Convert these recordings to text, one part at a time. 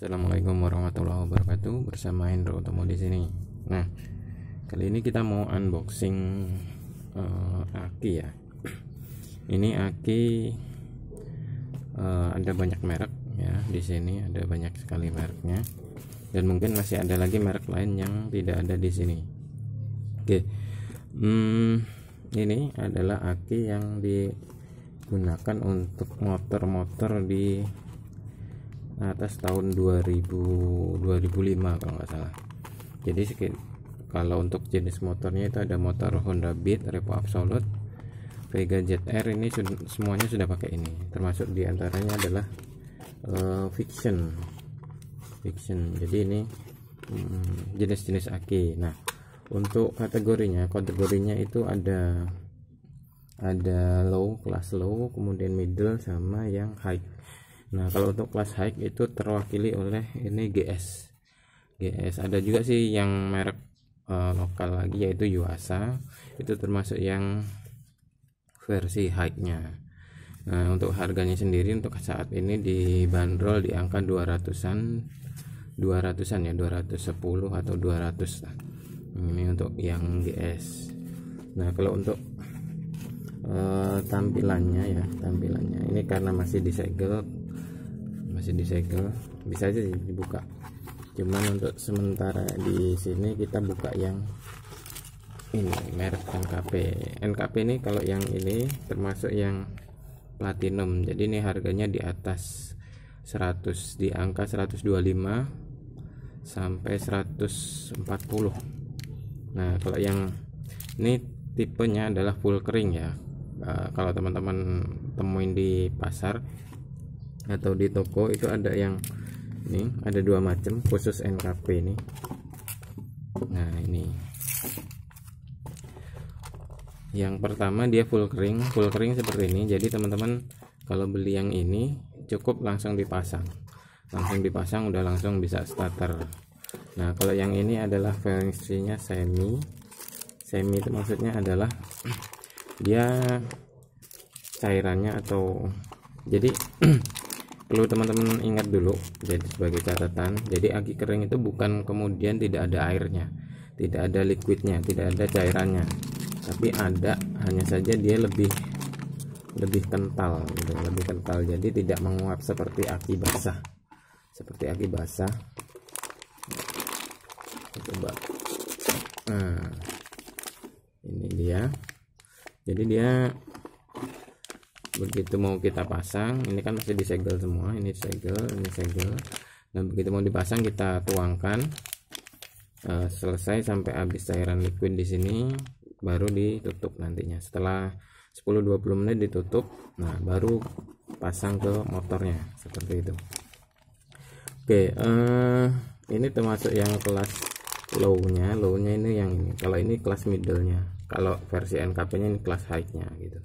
Assalamualaikum warahmatullahi wabarakatuh. Bersama Hendro Utomo di sini. Nah, kali ini kita mau unboxing aki ya. Ini aki ada banyak merek ya. Di sini ada banyak sekali mereknya. Dan mungkin masih ada lagi merek lain yang tidak ada di sini. Oke. Ini adalah aki yang digunakan untuk motor-motor di atas tahun 2005 kalau nggak salah. Jadi kalau untuk jenis motornya itu ada motor Honda Beat, Revo Absolute, Vega ZR, ini semuanya sudah pakai ini. Termasuk diantaranya adalah Fiction. Jadi ini jenis-jenis aki. Nah, untuk kategorinya itu ada low, kelas low, kemudian middle, sama yang high. Nah, kalau untuk kelas high itu terwakili oleh ini GS. Ada juga sih yang merek lokal lagi, yaitu Yuasa. Itu termasuk yang versi high-nya. Nah, untuk harganya sendiri untuk saat ini dibanderol di angka 200-an ya, 210 atau 200 lah. Ini untuk yang GS. Nah, kalau untuk tampilannya ini karena masih disegel, bisa aja dibuka. Cuman untuk sementara di sini kita buka yang ini, merek NKP ini. Kalau yang ini termasuk yang platinum, jadi ini harganya di atas 100, di angka 125 sampai 140. Nah, kalau yang ini tipenya adalah full kering ya. Kalau teman-teman temuin di pasar atau di toko itu ada yang ini, ada dua macam khusus NKP ini. Nah, ini yang pertama, dia full kering seperti ini. Jadi teman-teman kalau beli yang ini cukup langsung dipasang udah langsung bisa starter. Nah, kalau yang ini adalah versinya semi itu maksudnya adalah dia cairannya atau jadi perlu teman-teman ingat dulu, jadi sebagai catatan, jadi aki kering itu bukan kemudian tidak ada airnya, tidak ada liquidnya, tidak ada cairannya, tapi ada, hanya saja dia lebih kental gitu, lebih kental, jadi tidak menguap seperti aki basah. Coba. Nah, ini dia. Jadi dia begitu mau kita pasang, ini kan masih disegel semua, ini segel. Dan begitu mau dipasang kita tuangkan selesai sampai habis cairan liquid di sini, baru ditutup nantinya. Setelah 10-20 menit ditutup, nah baru pasang ke motornya seperti itu. Oke, ini termasuk yang kelas low-nya ini yang ini. Kalau ini kelas middle-nya, kalau versi NKP-nya ini kelas high-nya gitu.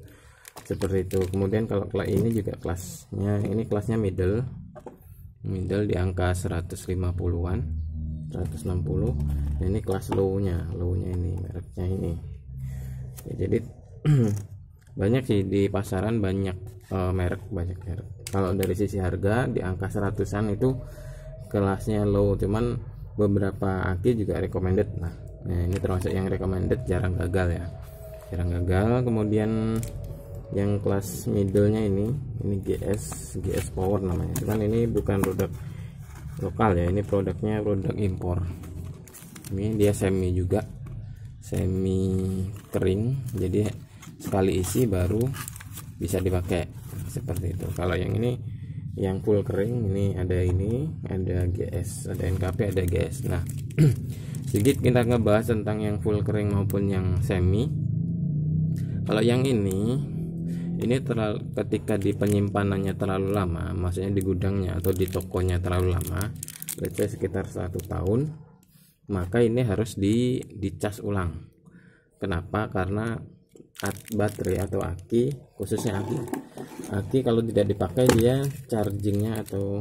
Seperti itu. Kemudian kalau ini juga kelasnya, ini kelasnya middle di angka 150-an, 160. Nah, ini kelas low-nya ini mereknya ini ya. Jadi banyak sih di pasaran, banyak merek. Kalau dari sisi harga di angka 100-an itu kelasnya low, cuman beberapa aki juga recommended. Nah, ini termasuk yang recommended, jarang gagal. Kemudian yang kelas middle-nya ini GS Power namanya, cuman ini bukan produk lokal ya, ini produknya produk impor. Ini dia semi kering, jadi sekali isi baru bisa dipakai seperti itu. Kalau yang ini yang full kering, ini ada GS, ada NKP, ada GS. Nah, sedikit kita ngebahas tentang yang full kering maupun yang semi. Kalau yang ini ketika di penyimpanannya terlalu lama, maksudnya di gudangnya atau di tokonya terlalu lama, let's say sekitar 1 tahun, maka ini harus dicas ulang. Kenapa? Karena baterai atau aki, khususnya aki kalau tidak dipakai, dia chargingnya atau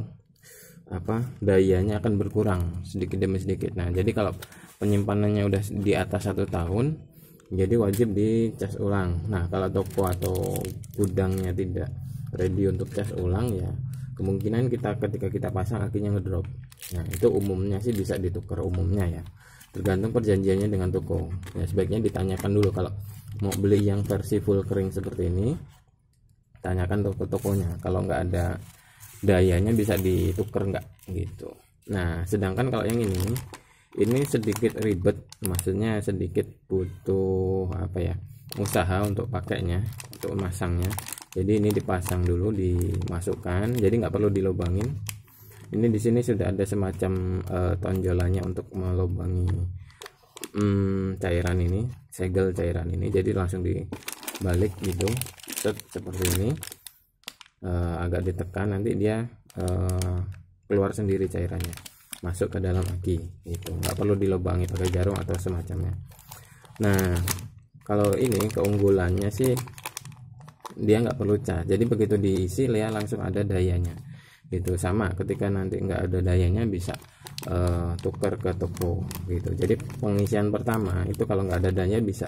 dayanya akan berkurang sedikit demi sedikit. Nah, jadi kalau penyimpanannya udah di atas 1 tahun, jadi wajib dicas ulang. Nah, kalau toko atau gudangnya tidak ready untuk cas ulang, ya kemungkinan ketika kita pasang akinya ngedrop. Nah itu umumnya sih bisa ditukar umumnya ya, tergantung perjanjiannya dengan toko. Ya sebaiknya ditanyakan dulu kalau mau beli yang versi full kering seperti ini, tanyakan toko-tokonya. Kalau nggak ada dayanya bisa ditukar nggak gitu. Nah sedangkan kalau yang ini sedikit ribet, maksudnya sedikit butuh apa ya, usaha untuk pakainya, untuk masangnya. Jadi ini dipasang dulu, dimasukkan, jadi nggak perlu dilubangin. Ini di sini sudah ada semacam tonjolannya untuk melubangi cairan ini, segel cairan ini. Jadi langsung dibalik gitu, seperti ini. Agak ditekan, nanti dia keluar sendiri cairannya, masuk ke dalam aki itu, nggak perlu dilubangi pakai jarum atau semacamnya. Nah kalau ini keunggulannya sih dia nggak perlu cas, jadi begitu diisi ya langsung ada dayanya gitu. Sama ketika nanti nggak ada dayanya bisa tuker ke toko gitu. Jadi pengisian pertama itu kalau nggak ada daya bisa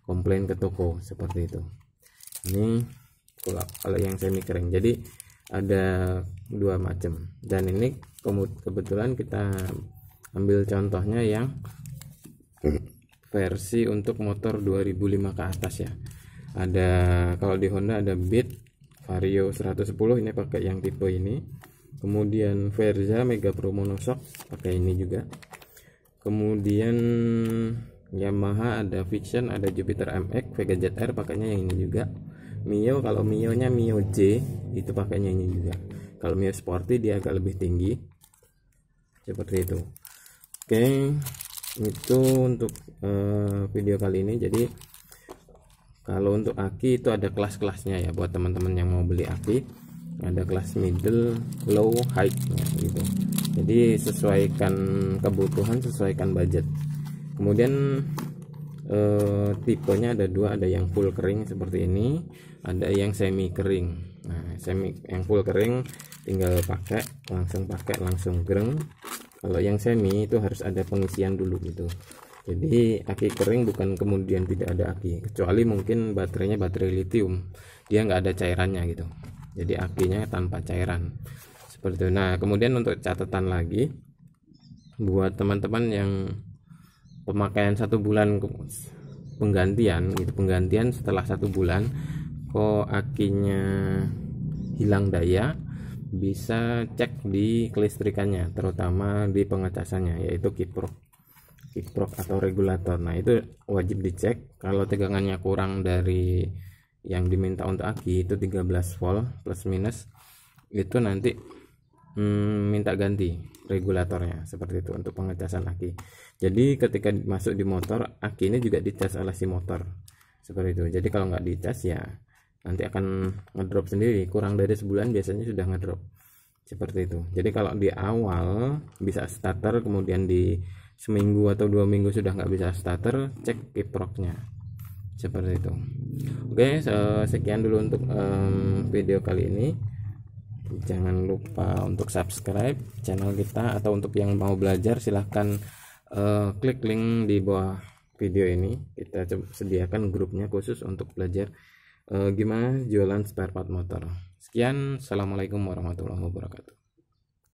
komplain ke toko seperti itu. Ini kalau yang semi kering, jadi ada dua macam, dan ini kebetulan kita ambil contohnya yang versi untuk motor 2005 ke atas ya. Ada, kalau di Honda ada Beat Vario 110, ini pakai yang tipe ini. Kemudian Verza Mega Pro Monoshock pakai ini juga. Kemudian Yamaha ada Vision, ada Jupiter MX, Vega ZR pakainya yang ini juga. Mio, kalau Mio nya Mio J itu pakainya ini juga. Kalau Mio Sporty dia agak lebih tinggi seperti itu. Oke, itu untuk video kali ini. Jadi kalau untuk aki itu ada kelas-kelasnya ya, buat teman-teman yang mau beli aki ada kelas middle, low, high ya, gitu. Jadi sesuaikan kebutuhan, sesuaikan budget. Kemudian tipenya ada dua, ada yang full kering seperti ini, ada yang semi kering. Nah yang full kering tinggal pakai langsung greng. Kalau yang semi itu harus ada pengisian dulu gitu. Jadi aki kering bukan kemudian tidak ada aki, kecuali mungkin baterainya baterai lithium, dia nggak ada cairannya gitu, jadi akinya tanpa cairan seperti itu. Nah kemudian untuk catatan lagi buat teman-teman yang pemakaian 1 bulan penggantian gitu, penggantian setelah 1 bulan kok akinya hilang daya, bisa cek di kelistrikannya, terutama di pengecasannya, yaitu kiprok atau regulator. Nah itu wajib dicek. Kalau tegangannya kurang dari yang diminta untuk aki itu 13 volt plus minus, itu nanti minta ganti regulatornya seperti itu untuk pengecasan aki. Jadi ketika masuk di motor, aki ini juga dicas oleh si motor seperti itu. Jadi kalau nggak dicas ya nanti akan ngedrop sendiri, kurang dari sebulan biasanya sudah ngedrop seperti itu. Jadi kalau di awal bisa starter, kemudian di seminggu atau 2 minggu sudah nggak bisa starter, cek kiproknya seperti itu. Oke, sekian dulu untuk video kali ini. Jangan lupa untuk subscribe channel kita, atau untuk yang mau belajar silahkan klik link di bawah video ini. Kita sediakan grupnya khusus untuk belajar gimana jualan spare part motor. Sekian, assalamualaikum warahmatullahi wabarakatuh.